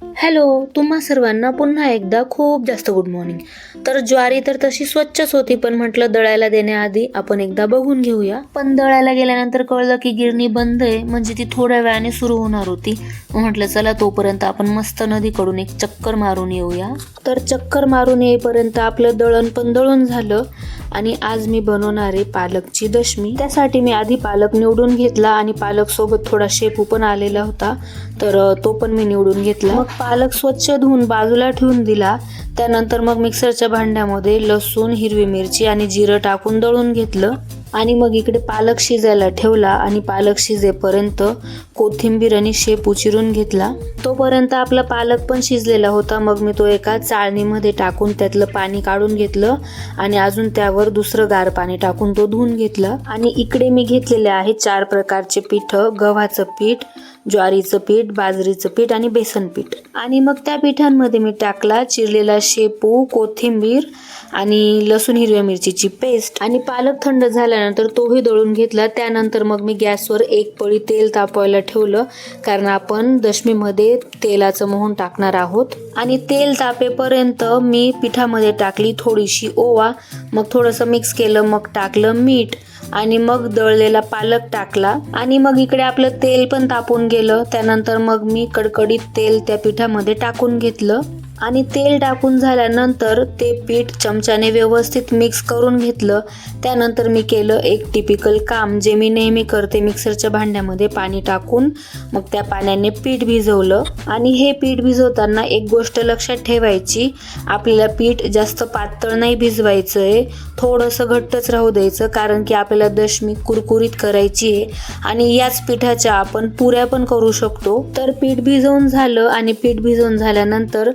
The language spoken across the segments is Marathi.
हॅलो, तुम्हा सर्वांना पुन्हा एकदा खूप जास्त गुड मॉर्निंग. तर ज्वारी तर तशी स्वच्छच होती, पण म्हटलं दळायला देण्याआधी आपण एकदा बघून घेऊया. पण दळायला गेल्यानंतर कळलं की गिरणी बंद आहे, म्हणजे ती थोड्या वेळाने सुरू होणार होती. म्हटलं चला तोपर्यंत आपण मस्त नदीकडून एक चक्कर मारून येऊया. तर चक्कर मारून येईपर्यंत आपलं दळण पण दळून झालं. आणि आज मी बनवणार आहे पालकची दशमी. त्यासाठी मी आधी पालक निवडून घेतला आणि पालक सोबत थोडा शेपू पण आलेला होता, तर तो पण मी निवडून घेतला. मग पालक स्वच्छ धुवून बाजूला ठेवून दिला. त्यानंतर मग मिक्सरच्या भांड्यामध्ये लसूण, हिरवी मिरची आणि जिरं टाकून दळून घेतलं. आणि मग इकडे पालक शिजायला ठेवला आणि पालक शिजेपर्यंत कोथिंबीर आणि शेपू चिरून घेतला. तोपर्यंत आपला पालक पण शिजलेला होता. मग मी तो एका चाळणीमध्ये टाकून त्यातलं पाणी काढून घेतलं आणि अजून त्यावर दुसरं गार पाणी टाकून तो धुवून घेतला. आणि इकडे मी घेतलेले आहे 4 प्रकारचे पीठ: गव्हाचं पीठ, ज्वारीचं पीठ, बाजरीचं पीठ आणि बेसन पीठ. आणि मग त्या पिठांमध्ये मी टाकला चिरलेला शेपू, कोथिंबीर आणि लसूण हिरव्या मिरचीची पेस्ट. आणि पालक थंड झाल्यानंतर तोही दळून घेतला. त्यानंतर मग मी गॅसवर एक पळी तेल तापवायला ठेवलं, कारण आपण दशमीमध्ये तेलाचं मोहन टाकणार आहोत. आणि तेल तापेपर्यंत मी पिठामध्ये टाकली थोडीशी ओवा, मग थोडंसं मिक्स केलं, मग टाकलं मीठ आणि मग दळलेला पालक टाकला. आणि मग इकडे आपलं तेल पण तापून गेलं. त्यानंतर मग मी कडकडीत तेल त्या पिठामध्ये टाकून घेतलं. आणि तेल टाकून झाल्यानंतर ते पीठ चमच्याने व्यवस्थित मिक्स करून घेतलं. त्यानंतर मी केलं एक टिपिकल काम, जे मी नेहमी करते, मिक्सरच्या भांड्यामध्ये पाणी टाकून मग त्या पाण्याने पीठ भिजवलं. आणि हे पीठ भिजवताना एक गोष्ट लक्षात ठेवायची, आपल्याला पीठ जास्त पातळ नाही भिजवायचं आहे, थोडंसं घट्टच राहू द्यायचं, कारण की आपल्याला दशमी कुरकुरीत करायची आहे. आणि याच पिठाच्या आपण पुऱ्या पण करू शकतो. तर पीठ भिजवून झालं आणि पीठ भिजवून झाल्यानंतर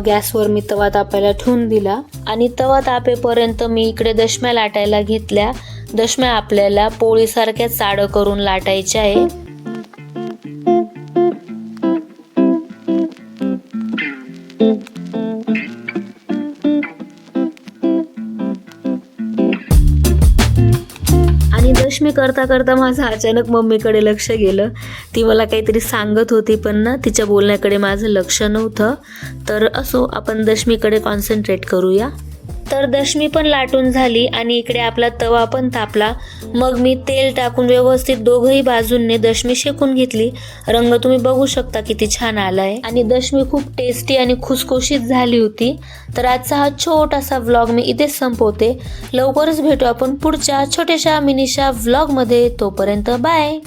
गॅसवर मी तवा तापायला ठेवून दिला. आणि तवा तापेपर्यंत मी इकडे दशम्या लाटायला घेतल्या. दशम्या आपल्याला पोळीसारख्या जाड करून लाटायच्या आहे. आणि दशमी करता करता माझं अचानक मम्मीकडे लक्ष गेलं. ती मला काहीतरी सांगत होती, पण ना तिच्या बोलण्याकडे माझं लक्ष नव्हतं. तर असो, आपण दशमीकडे कॉन्सन्ट्रेट करूया. तर दशमी पण लाटून झाली आणि इकडे आपला तवा पण तापला. मग मी तेल टाकून व्यवस्थित दोघंही बाजूंनी दशमी शेकून घेतली. रंग तुम्ही बघू शकता किती छान आलाय. आणि दशमी खूप टेस्टी आणि खुसखुशीत झाली होती. तर आजचा हा छोटासा व्लॉग मी इथेच संपवते. लवकरच भेटू आपण पुढच्या छोट्याशा मिनीशा व्लॉगमध्ये. तोपर्यंत बाय.